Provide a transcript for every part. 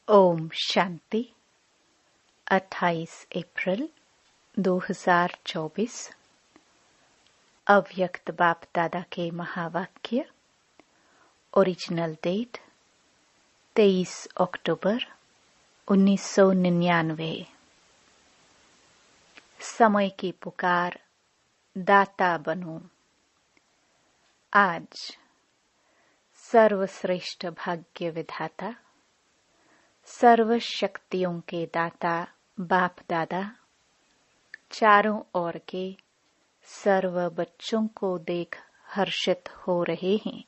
ओम शांति। 28 अप्रैल 2024। अव्यक्त बाप दादा के महावाक्य। ओरिजिनल डेट 23 अक्टूबर 1999। समय की पुकार, दाता बनो। आज सर्वश्रेष्ठ भाग्य विधाता, सर्व शक्तियों के दाता बाप दादा चारों ओर के सर्व बच्चों को देख हर्षित हो रहे हैं।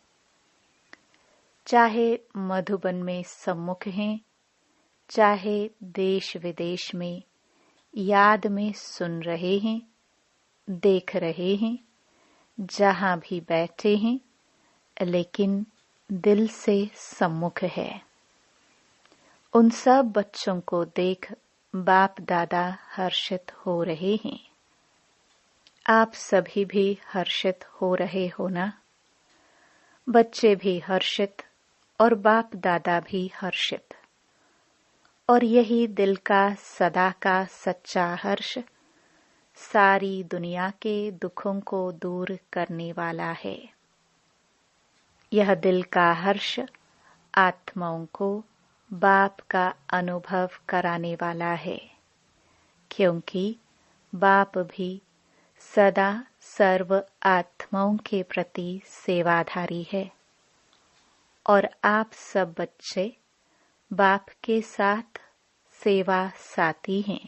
चाहे मधुबन में सम्मुख हैं, चाहे देश विदेश में याद में सुन रहे हैं, देख रहे हैं, जहां भी बैठे हैं, लेकिन दिल से सम्मुख है। उन सब बच्चों को देख बाप दादा हर्षित हो रहे हैं। आप सभी भी हर्षित हो रहे हो ना? बच्चे भी हर्षित और बाप दादा भी हर्षित। और यही दिल का सदा का सच्चा हर्ष सारी दुनिया के दुखों को दूर करने वाला है। यह दिल का हर्ष आत्माओं को बाप का अनुभव कराने वाला है, क्योंकि बाप भी सदा सर्व आत्माओं के प्रति सेवाधारी है। और आप सब बच्चे बाप के साथ सेवा साथी हैं।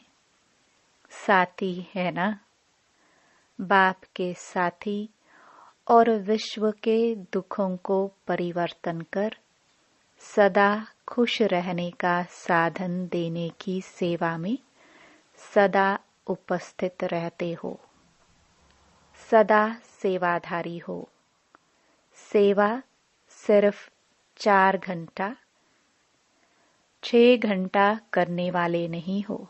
साथी है ना? बाप के साथी और विश्व के दुखों को परिवर्तन कर सदा खुश रहने का साधन देने की सेवा में सदा उपस्थित रहते हो। सदा सेवाधारी हो। सेवा सिर्फ 4 घंटा 6 घंटा करने वाले नहीं हो।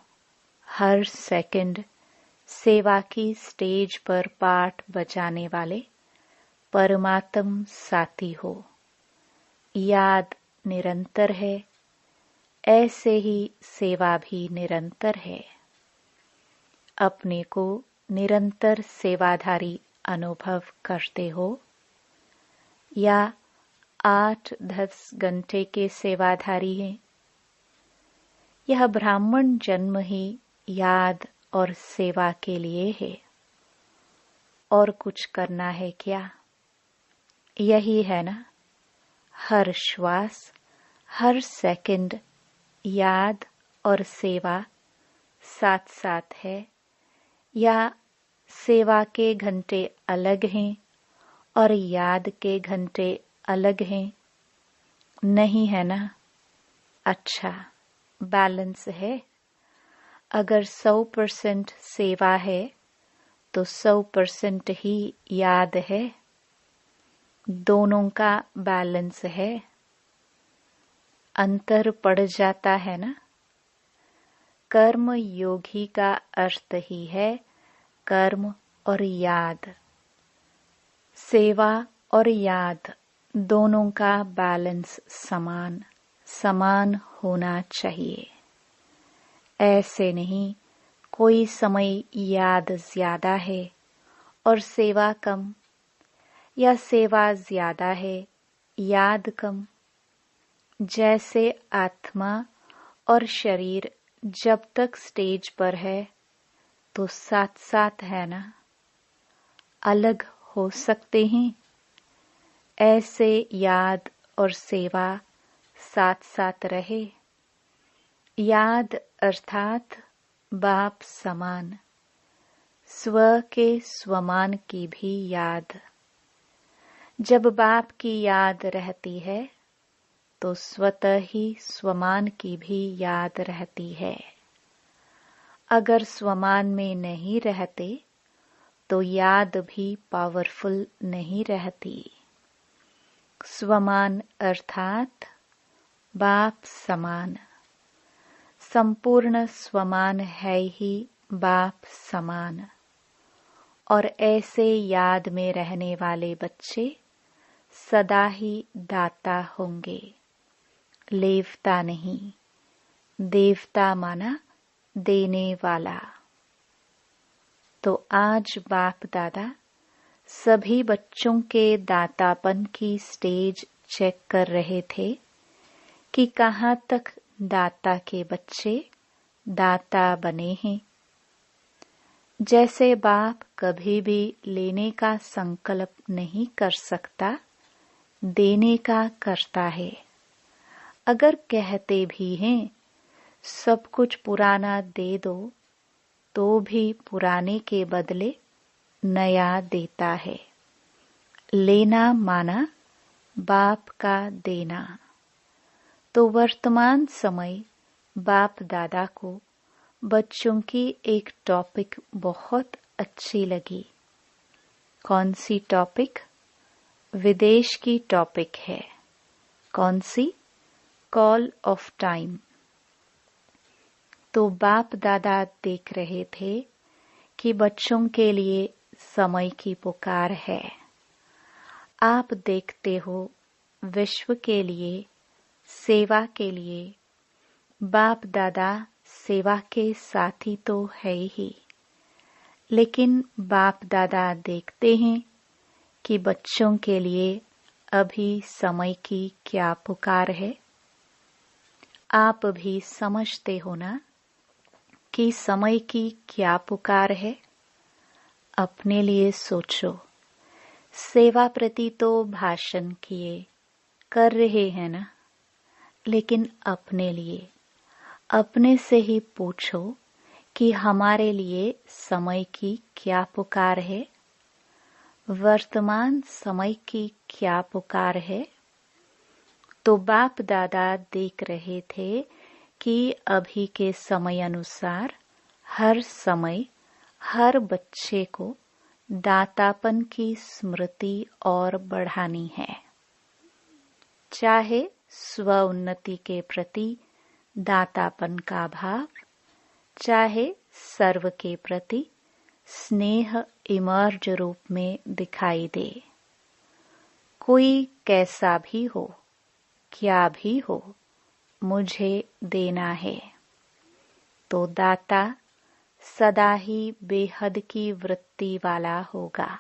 हर सेकंड सेवा की स्टेज पर पाठ बजाने वाले परमात्म साथी हो। याद निरंतर है, ऐसे ही सेवा भी निरंतर है। अपने को निरंतर सेवाधारी अनुभव करते हो या 8-10 घंटे के सेवाधारी हैं? यह ब्राह्मण जन्म ही याद और सेवा के लिए है। और कुछ करना है क्या? यही है ना? हर श्वास, हर सेकंड याद और सेवा साथ साथ है, या सेवा के घंटे अलग हैं और याद के घंटे अलग हैं? नहीं है ना? अच्छा, बैलेंस है। अगर 100% सेवा है तो 100% ही याद है। दोनों का बैलेंस है। अंतर पड़ जाता है ना? कर्म योगी का अर्थ ही है कर्म और याद। सेवा और याद दोनों का बैलेंस समान समान होना चाहिए। ऐसे नहीं कोई समय याद ज्यादा है और सेवा कम, या सेवा ज्यादा है याद कम। जैसे आत्मा और शरीर जब तक स्टेज पर है तो साथ साथ है ना? अलग हो सकते हैं? ऐसे याद और सेवा साथ साथ रहे। याद अर्थात बाप समान, स्व के स्वमान की भी याद। जब बाप की याद रहती है तो स्वतः ही स्वमान की भी याद रहती है। अगर स्वमान में नहीं रहते तो याद भी पावरफुल नहीं रहती। स्वमान अर्थात बाप समान। संपूर्ण स्वमान है ही बाप समान। और ऐसे याद में रहने वाले बच्चे सदा ही दाता होंगे, लेवता नहीं। देवता माना देने वाला। तो आज बाप दादा सभी बच्चों के दातापन की स्टेज चेक कर रहे थे कि कहाँ तक दाता के बच्चे दाता बने हैं। जैसे बाप कभी भी लेने का संकल्प नहीं कर सकता, देने का करता है। अगर कहते भी हैं सब कुछ पुराना दे दो, तो भी पुराने के बदले नया देता है। लेना माना बाप का देना। तो वर्तमान समय बाप दादा को बच्चों की एक टॉपिक बहुत अच्छी लगी। कौन सी टॉपिक? विदेश की टॉपिक है। कौन सी? Call of time. तो बाप दादा देख रहे थे कि बच्चों के लिए समय की पुकार है। आप देखते हो विश्व के लिए, सेवा के लिए। बाप दादा सेवा के साथी तो है ही, लेकिन बाप दादा देखते हैं कि बच्चों के लिए अभी समय की क्या पुकार है। आप भी समझते हो ना कि समय की क्या पुकार है। अपने लिए सोचो। सेवा प्रति तो भाषण किए, कर रहे हैं ना, लेकिन अपने लिए, अपने से ही पूछो कि हमारे लिए समय की क्या पुकार है। वर्तमान समय की क्या पुकार है। तो बाप दादा देख रहे थे कि अभी के समय अनुसार हर समय हर बच्चे को दातापन की स्मृति और बढ़ानी है। चाहे स्व उन्नति के प्रति दातापन का भाव, चाहे सर्व के प्रति स्नेह इमर्ज रूप में दिखाई दे। कोई कैसा भी हो, क्या भी हो, मुझे देना है। तो दाता सदा ही बेहद की वृत्ति वाला होगा।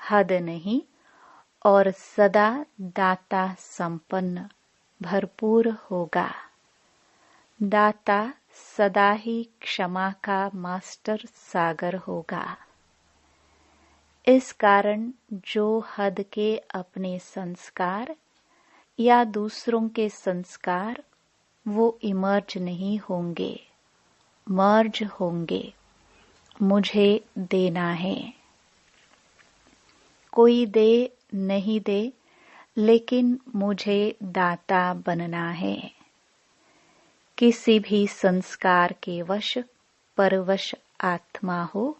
हद नहीं, और सदा दाता संपन्न भरपूर होगा। दाता सदा ही क्षमा का मास्टर सागर होगा। इस कारण जो हद के अपने संस्कार या दूसरों के संस्कार वो इमर्ज नहीं होंगे, मर्ज होंगे। मुझे देना है। कोई दे नहीं दे, लेकिन मुझे दाता बनना है। किसी भी संस्कार के वश परवश आत्मा हो,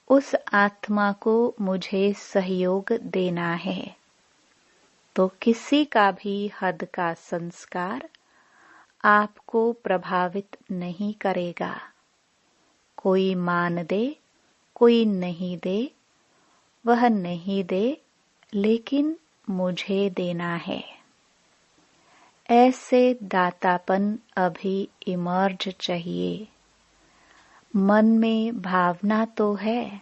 उस आत्मा को मुझे सहयोग देना है। तो किसी का भी हद का संस्कार आपको प्रभावित नहीं करेगा। कोई मान दे, कोई नहीं दे, वह नहीं दे, लेकिन मुझे देना है। ऐसे दातापन अभी इमर्ज चाहिए। मन में भावना तो है,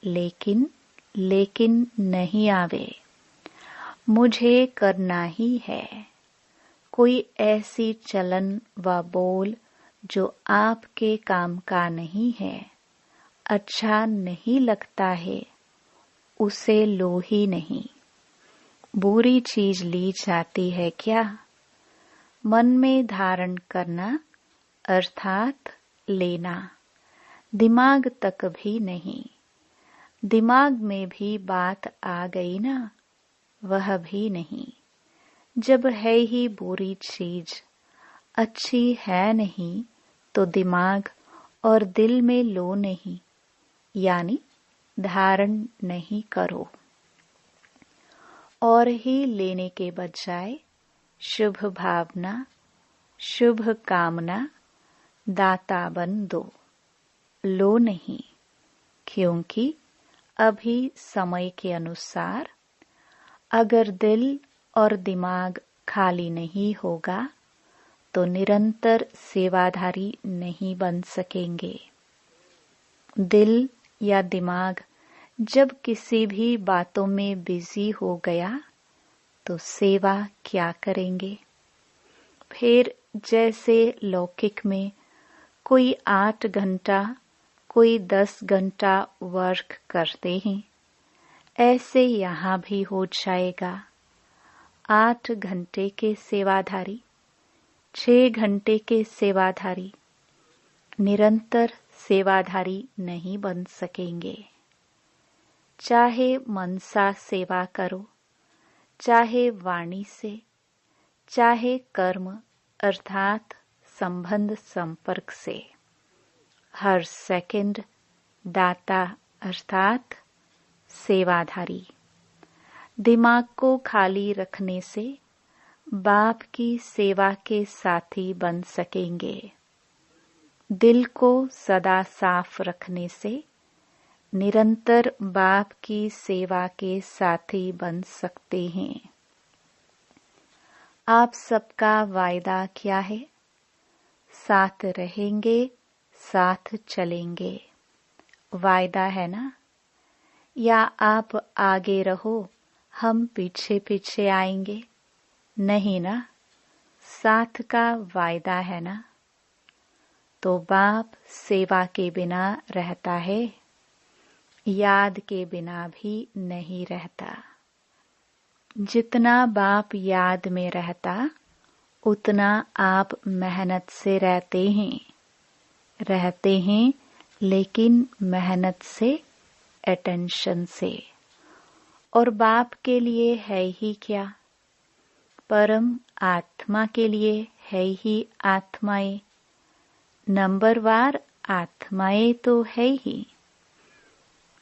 लेकिन नहीं आवे। मुझे करना ही है। कोई ऐसी चलन व बोल जो आपके काम का नहीं है, अच्छा नहीं लगता है, उसे लो ही नहीं। बुरी चीज ली जाती है क्या? मन में धारण करना अर्थात लेना, दिमाग तक भी नहीं। दिमाग में भी बात आ गई ना, वह भी नहीं। जब है ही बुरी चीज, अच्छी है नहीं, तो दिमाग और दिल में लो नहीं, यानी धारण नहीं करो। और ही लेने के बजाय शुभ भावना, शुभ कामना दाता बन दो। लो नहीं, क्योंकि अभी समय के अनुसार अगर दिल और दिमाग खाली नहीं होगा तो निरंतर सेवाधारी नहीं बन सकेंगे। दिल या दिमाग जब किसी भी बातों में बिजी हो गया तो सेवा क्या करेंगे। फिर जैसे लौकिक में कोई 8 घंटा कोई 10 घंटा वर्क करते हैं, ऐसे यहाँ भी हो जाएगा। 8 घंटे के सेवाधारी, 6 घंटे के सेवाधारी निरंतर सेवाधारी नहीं बन सकेंगे। चाहे मनसा सेवा करो, चाहे वाणी से, चाहे कर्म अर्थात संबंध संपर्क से, हर सेकंड दाता अर्थात सेवाधारी। दिमाग को खाली रखने से बाप की सेवा के साथी बन सकेंगे। दिल को सदा साफ रखने से निरंतर बाप की सेवा के साथी बन सकते हैं। आप सबका वायदा क्या है? साथ रहेंगे, साथ चलेंगे। वायदा है ना? या आप आगे रहो, हम पीछे पीछे आएंगे? नहीं ना, साथ का वायदा है ना। तो बाप सेवा के बिना रहता है, याद के बिना भी नहीं रहता। जितना बाप याद में रहता उतना आप मेहनत से रहते हैं, लेकिन मेहनत से, अटेंशन से। और बाप के लिए है ही क्या? परम आत्मा के लिए है ही आत्माएं। नंबरवार आत्माएं तो है ही।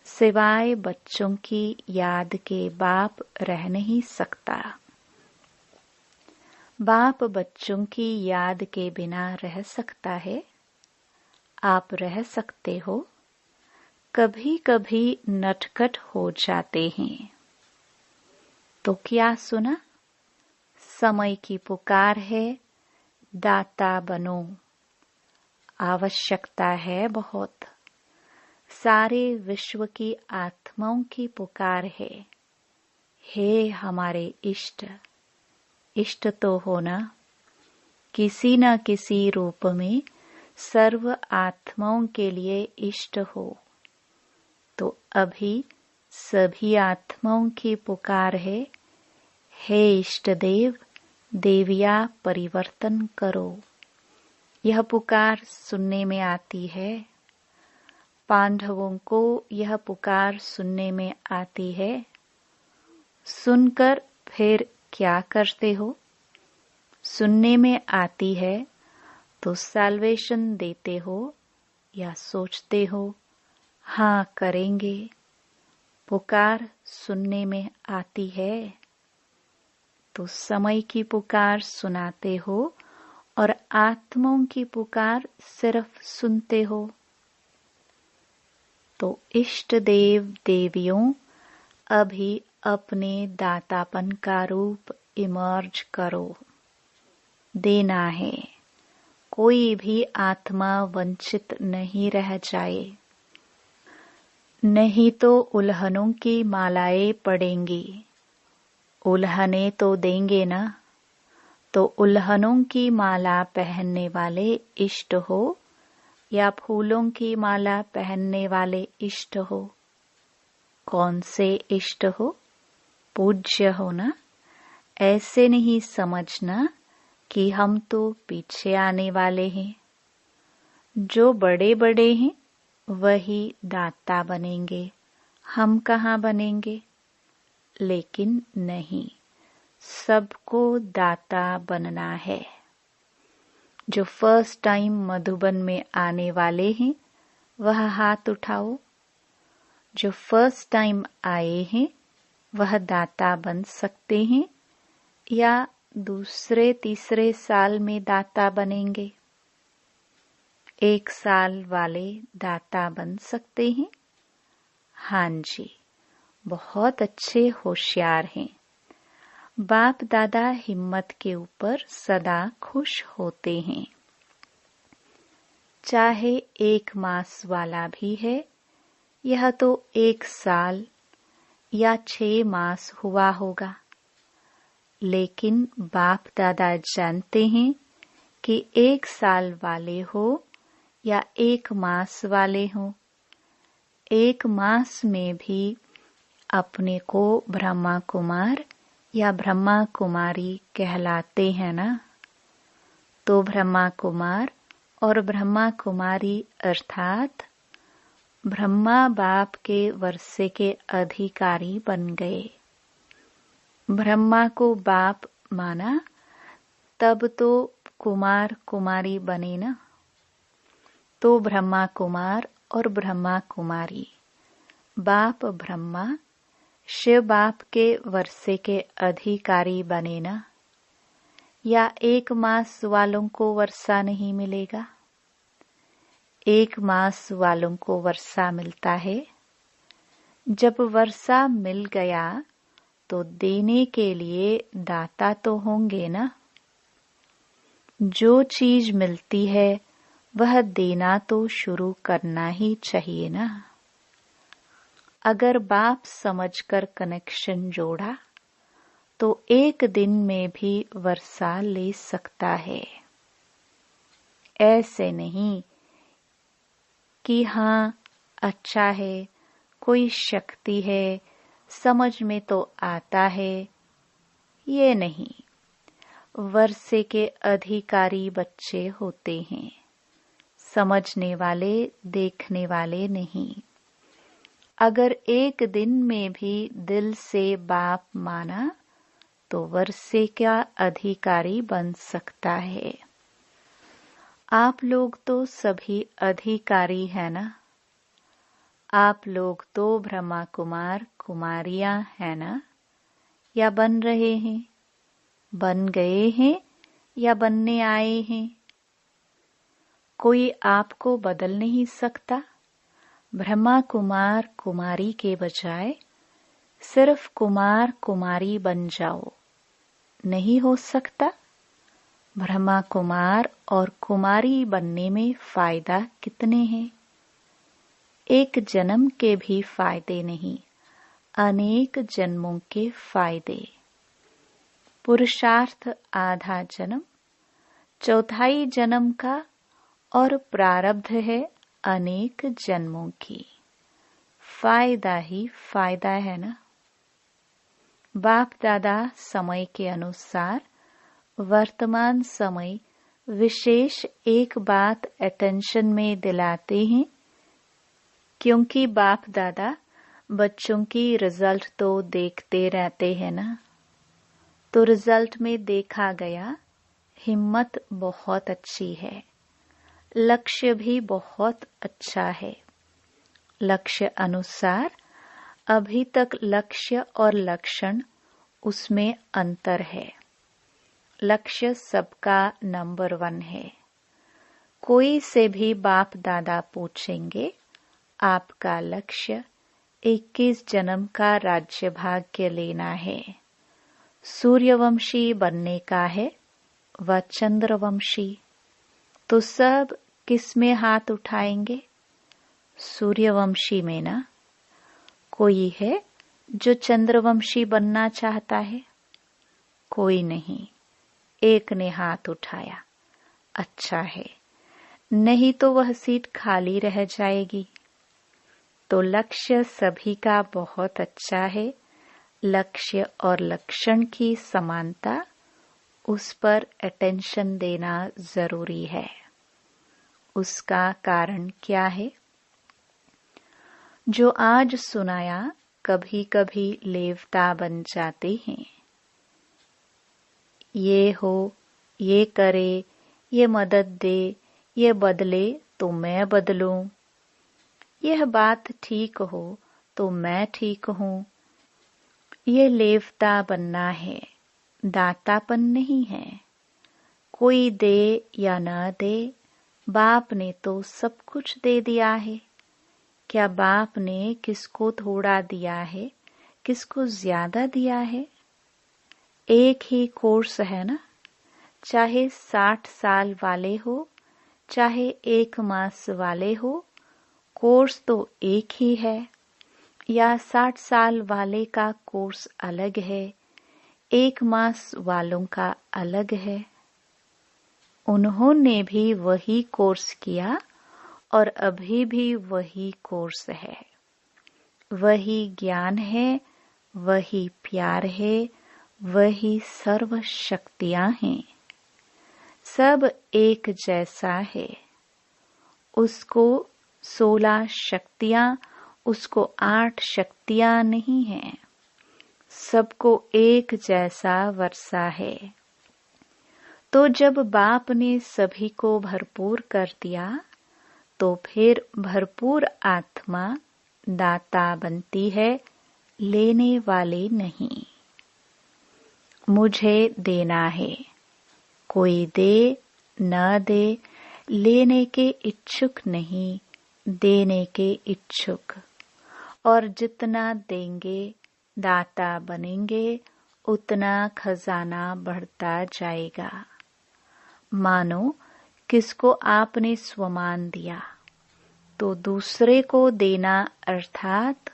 सिवाय बच्चों की याद के बाप रह नहीं सकता। बाप बच्चों की याद के बिना रह सकता है? आप रह सकते हो? कभी कभी नटखट हो जाते हैं। तो क्या सुना? समय की पुकार है, दाता बनो। आवश्यकता है बहुत। सारे विश्व की आत्माओं की पुकार है। हे हमारे इष्ट, इष्ट तो होना, किसी न किसी रूप में सर्व आत्माओं के लिए इष्ट हो। तो अभी सभी आत्माओं की पुकार है, हे इष्ट देव, देविया परिवर्तन करो। यह पुकार सुनने में आती है। पांडवों को यह पुकार सुनने में आती है। सुनकर फिर क्या करते हो? सुनने में आती है तो सैल्वेशन देते हो या सोचते हो हाँ करेंगे? पुकार सुनने में आती है तो समय की पुकार सुनाते हो और आत्माओं की पुकार सिर्फ सुनते हो। तो इष्ट देव देवियों, अभी अपने दातापन का रूप इमर्ज करो। देना है, कोई भी आत्मा वंचित नहीं रह जाए। नहीं तो उल्हनों की मालाएं पड़ेंगी। उल्हने तो देंगे ना। तो उल्हनों की माला पहनने वाले इष्ट हो या फूलों की माला पहनने वाले इष्ट हो? कौन से इष्ट हो? पूज्य हो ना। ऐसे नहीं समझना कि हम तो पीछे आने वाले हैं। जो बड़े बड़े हैं वही दाता बनेंगे, हम कहाँ बनेंगे? लेकिन नहीं, सबको दाता बनना है। जो फर्स्ट टाइम मधुबन में आने वाले हैं वह हाथ उठाओ। जो फर्स्ट टाइम आए हैं वह दाता बन सकते हैं या दूसरे तीसरे साल में दाता बनेंगे? 1 साल वाले दाता बन सकते हैं? हाँ जी, बहुत अच्छे होशियार हैं। बाप दादा हिम्मत के ऊपर सदा खुश होते हैं। चाहे 1 मास वाला भी है, यह तो 1 साल या 6 मास हुआ होगा, लेकिन बाप दादा जानते हैं कि 1 साल वाले हो या 1 मास वाले हो, 1 मास में भी अपने को ब्रह्मा कुमार या ब्रह्मा कुमारी कहलाते हैं ना। तो ब्रह्मा कुमार और ब्रह्मा कुमारी अर्थात ब्रह्मा बाप के वर्षे के अधिकारी बन गए। ब्रह्मा को बाप माना तब तो कुमार कुमारी बने ना। तो ब्रह्मा कुमार और ब्रह्मा कुमारी, बाप ब्रह्मा शिव बाप के वर्षे के अधिकारी बने ना। या 1 मास वालों को वर्षा नहीं मिलेगा? 1 मास वालों को वर्षा मिलता है। जब वर्षा मिल गया तो देने के लिए दाता तो होंगे ना। जो चीज मिलती है वह देना तो शुरू करना ही चाहिए ना। अगर बाप समझकर कनेक्शन जोड़ा तो 1 दिन में भी वर्षा ले सकता है। ऐसे नहीं कि हाँ अच्छा है, कोई शक्ति है, समझ में तो आता है, ये नहीं। वर्षे के अधिकारी बच्चे होते हैं, समझने वाले, देखने वाले नहीं। अगर 1 दिन में भी दिल से बाप माना तो वर्षे का अधिकारी बन सकता है। आप लोग तो सभी अधिकारी हैं ना। आप लोग तो ब्रह्मा कुमार कुमारियां हैं ना, या बन रहे हैं, बन गए हैं या बनने आए हैं। कोई आपको बदल नहीं सकता। ब्रह्मा कुमार कुमारी के बजाय सिर्फ कुमार कुमारी बन जाओ, नहीं हो सकता। ब्रह्मा कुमार और कुमारी बनने में फायदा कितने हैं? 1 जन्म के भी फायदे नहीं, अनेक जन्मों के फायदे। पुरुषार्थ आधा जन्म, 4थाई जन्म का, और प्रारब्ध है अनेक जन्मों की। फायदा ही फायदा है ना। बाप दादा समय के अनुसार वर्तमान समय विशेष एक बात अटेंशन में दिलाते हैं, क्योंकि बाप दादा बच्चों की रिजल्ट तो देखते रहते हैं ना। तो रिजल्ट में देखा गया हिम्मत बहुत अच्छी है, लक्ष्य भी बहुत अच्छा है। लक्ष्य अनुसार अभी तक लक्ष्य और लक्षण उसमें अंतर है। लक्ष्य सबका नंबर 1 है। कोई से भी बाप दादा पूछेंगे आपका लक्ष्य 21 जन्म का राज्य भाग्य लेना है, सूर्यवंशी बनने का है व चंद्रवंशी, तो सब किस में हाथ उठाएंगे? सूर्यवंशी में ना। कोई है जो चंद्रवंशी बनना चाहता है? कोई नहीं। एक ने हाथ उठाया, अच्छा है, नहीं तो वह सीट खाली रह जाएगी। तो लक्ष्य सभी का बहुत अच्छा है। लक्ष्य और लक्षण की समानता, उस पर अटेंशन देना जरूरी है। उसका कारण क्या है? जो आज सुनाया कभी कभी लेवता बन जाते हैं। ये हो, ये करे, ये मदद दे, ये बदले तो मैं बदलूं, यह बात ठीक हो तो मैं ठीक हूं। ये लेवता बनना है, दातापन नहीं है। कोई दे या न दे, बाप ने तो सब कुछ दे दिया है। क्या बाप ने किसको थोड़ा दिया है, किसको ज्यादा दिया है? एक ही कोर्स है ना, चाहे 60 साल वाले हो चाहे 1 मास वाले हो, कोर्स तो एक ही है। या 60 साल वाले का कोर्स अलग है, 1 मास वालों का अलग है। उन्होंने भी वही कोर्स किया और अभी भी वही कोर्स है। वही ज्ञान है, वही प्यार है, वही सर्व शक्तियां हैं। सब एक जैसा है। उसको 16 शक्तियां, उसको 8 शक्तियां नहीं हैं। सबको एक जैसा वर्षा है। तो जब बाप ने सभी को भरपूर कर दिया, तो फिर भरपूर आत्मा दाता बनती है, लेने वाले नहीं। मुझे देना है, कोई दे न दे, लेने के इच्छुक नहीं, देने के इच्छुक। और जितना देंगे, दाता बनेंगे, उतना खजाना बढ़ता जाएगा। मानो किसको आपने स्वमान दिया, तो दूसरे को देना अर्थात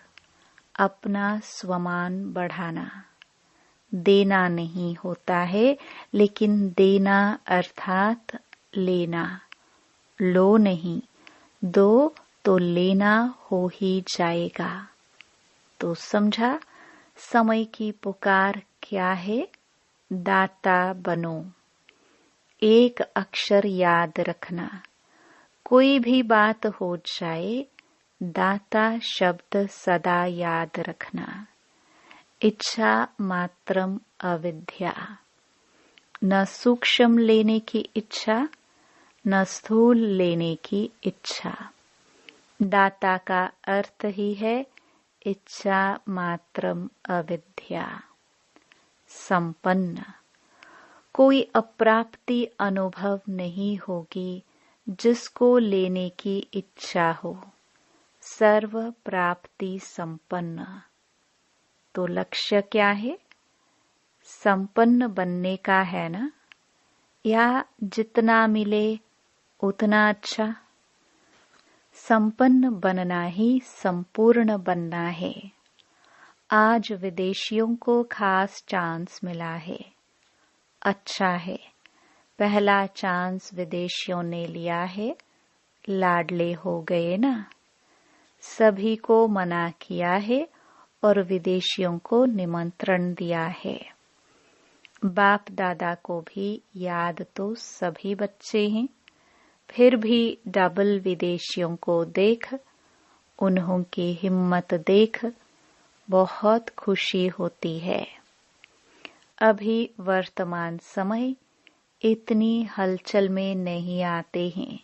अपना स्वमान बढ़ाना। देना नहीं होता है, लेकिन देना अर्थात लेना। लो नहीं, दो तो लेना हो ही जाएगा। तो समझा समय की पुकार क्या है? दाता बनो। एक अक्षर याद रखना, कोई भी बात हो जाए, दाता शब्द सदा याद रखना। इच्छा मात्रम अविद्या। न सूक्ष्म लेने की इच्छा, न स्थूल लेने की इच्छा। दाता का अर्थ ही है इच्छा मात्रम अविद्या। संपन्न। कोई अप्राप्ति अनुभव नहीं होगी जिसको लेने की इच्छा हो। सर्व प्राप्ति संपन्न। तो लक्ष्य क्या है? संपन्न बनने का है ना, या जितना मिले उतना अच्छा? संपन्न बनना ही संपूर्ण बनना है। आज विदेशियों को खास चांस मिला है। अच्छा है, पहला चांस विदेशियों ने लिया है, लाडले हो गए ना। सभी को मना किया है और विदेशियों को निमंत्रण दिया है। बाप दादा को भी याद तो सभी बच्चे हैं, फिर भी डबल विदेशियों को देख, उन्हों की हिम्मत देख बहुत खुशी होती है। अभी वर्तमान समय इतनी हलचल में नहीं आते हैं।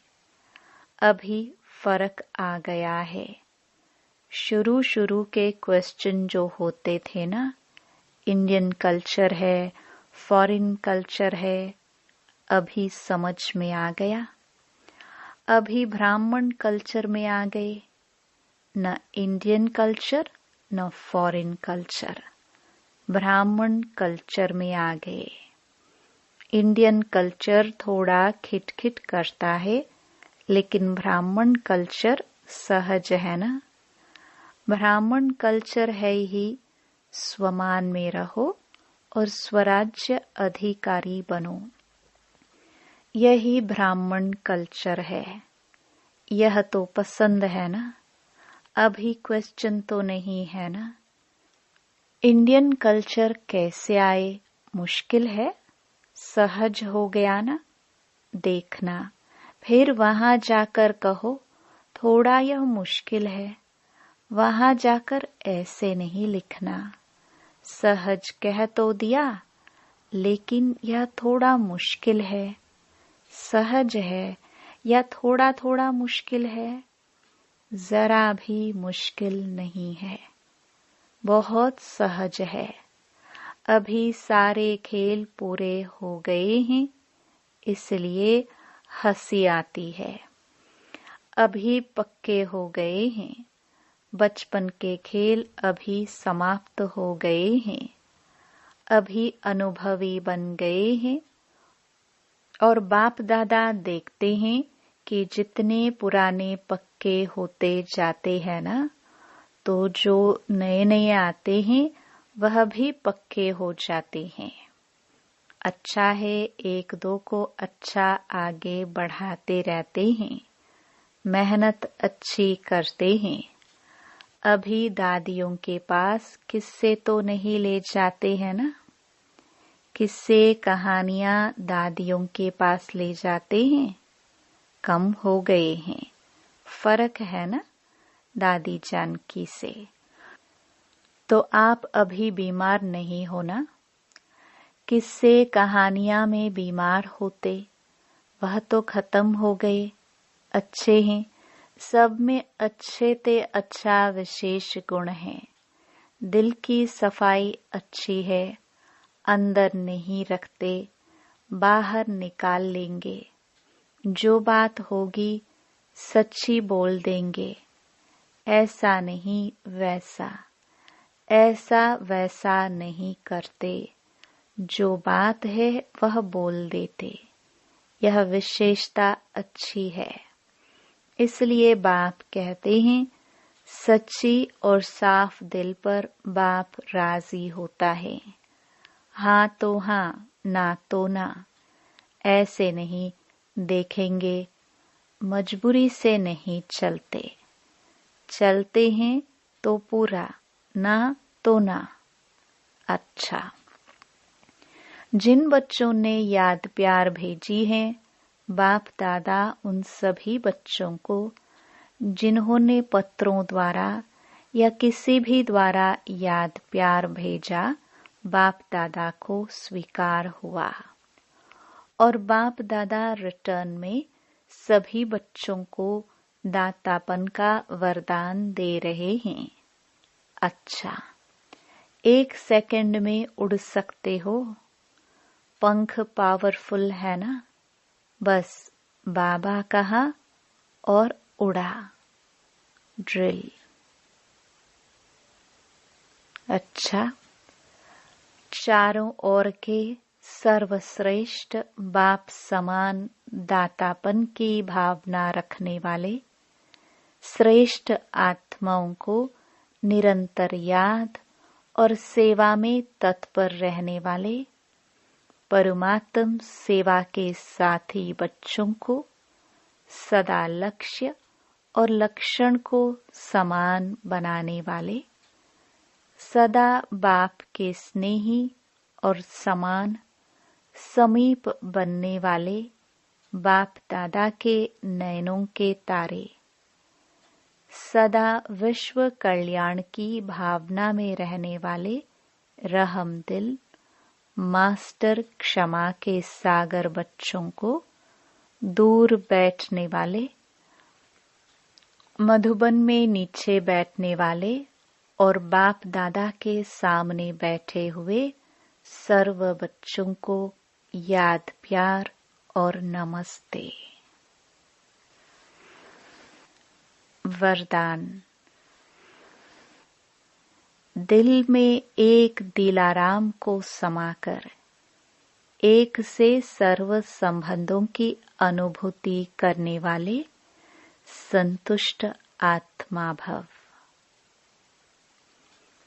अभी फर्क आ गया है। शुरू के क्वेश्चन जो होते थे ना, इंडियन कल्चर है, फॉरेन कल्चर है, अभी समझ में आ गया। अभी ब्राह्मण कल्चर में आ गए। न इंडियन कल्चर न फॉरेन कल्चर, ब्राह्मण कल्चर में आ गए। इंडियन कल्चर थोड़ा खिटखिट करता है, लेकिन ब्राह्मण कल्चर सहज है ना। ब्राह्मण कल्चर है ही स्वमान में रहो और स्वराज्य अधिकारी बनो। यही ब्राह्मण कल्चर है। यह तो पसंद है ना, अभी क्वेश्चन तो नहीं है ना। इंडियन कल्चर कैसे आए? मुश्किल है, सहज हो गया ना। देखना, फिर वहां जाकर कहो थोड़ा यह मुश्किल है। वहां जाकर ऐसे नहीं लिखना। सहज कह तो दिया, लेकिन यह थोड़ा मुश्किल है। सहज है या थोड़ा थोड़ा मुश्किल है? जरा भी मुश्किल नहीं है, बहुत सहज है। अभी सारे खेल पूरे हो गए हैं, इसलिए हंसी आती है। अभी पक्के हो गए हैं, बचपन के खेल अभी समाप्त हो गए हैं। अभी अनुभवी बन गए हैं और बाप दादा देखते हैं कि जितने पुराने पक्के होते जाते हैं ना, तो जो नए नए आते हैं वह भी पक्के हो जाते हैं। अच्छा है, एक दो को अच्छा आगे बढ़ाते रहते हैं, मेहनत अच्छी करते हैं। अभी दादियों के पास किस्से तो नहीं ले जाते हैं ना, किस्से कहानियां दादियों के पास ले जाते हैं, कम हो गए हैं। फर्क है ना दादी जानकी से। तो आप अभी बीमार नहीं हो ना। किस्से कहानियां में बीमार होते, वह तो खत्म हो गए। अच्छे हैं, सब में अच्छे ते अच्छा विशेष गुण है। दिल की सफाई अच्छी है, अंदर नहीं रखते, बाहर निकाल लेंगे। जो बात होगी सच्ची बोल देंगे, ऐसा नहीं वैसा, ऐसा वैसा नहीं करते। जो बात है वह बोल देते, यह विशेषता अच्छी है। इसलिए बाप कहते हैं, सच्ची और साफ दिल पर बाप राजी होता है। हाँ तो हाँ, ना तो ना, ऐसे नहीं देखेंगे। मजबूरी से नहीं चलते, चलते हैं तो पूरा, ना तो ना। अच्छा, जिन बच्चों ने याद प्यार भेजी है, बाप दादा उन सभी बच्चों को जिन्होंने पत्रों द्वारा या किसी भी द्वारा याद प्यार भेजा, बाप दादा को स्वीकार हुआ और बाप दादा रिटर्न में सभी बच्चों को दातापन का वरदान दे रहे हैं। अच्छा, 1 सेकंड में उड़ सकते हो, पंख पावरफुल है ना। बस बाबा कहा और उड़ा। ड्रिल। अच्छा, चारों ओर के सर्वश्रेष्ठ बाप समान दातापन की भावना रखने वाले श्रेष्ठ आत्माओं को निरंतर याद और सेवा में तत्पर रहने वाले परमात्म सेवा के साथी बच्चों को सदा लक्ष्य और लक्षण को समान बनाने वाले, सदा बाप के स्नेही और समान समीप बनने वाले बाप दादा के नयनों के तारे, सदा विश्व कल्याण की भावना में रहने वाले रहम दिल मास्टर क्षमा के सागर बच्चों को दूर बैठने वाले, मधुबन में नीचे बैठने वाले और बाप दादा के सामने बैठे हुए सर्व बच्चों को याद प्यार और नमस्ते। वरदान। दिल में एक दिलाराम को समाकर एक से सर्व संबंधों की अनुभूति करने वाले संतुष्ट आत्मा भव।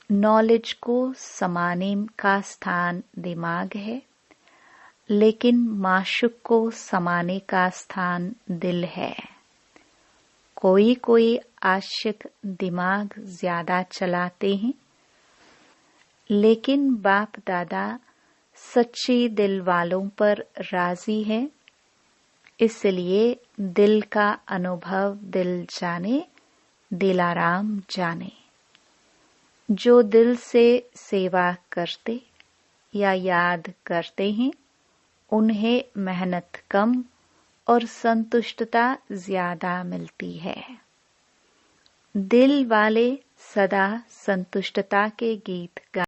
नॉलेज को समाने का स्थान दिमाग है, लेकिन माशुक को समाने का स्थान दिल है। कोई कोई आशिक दिमाग ज्यादा चलाते हैं, लेकिन बाप दादा सच्ची दिल वालों पर राजी है। इसलिए दिल का अनुभव दिल जाने, दिलाराम जाने। जो दिल से सेवा करते या याद करते हैं, उन्हें मेहनत कम और संतुष्टता ज्यादा मिलती है। दिल वाले सदा संतुष्टता के गीत गा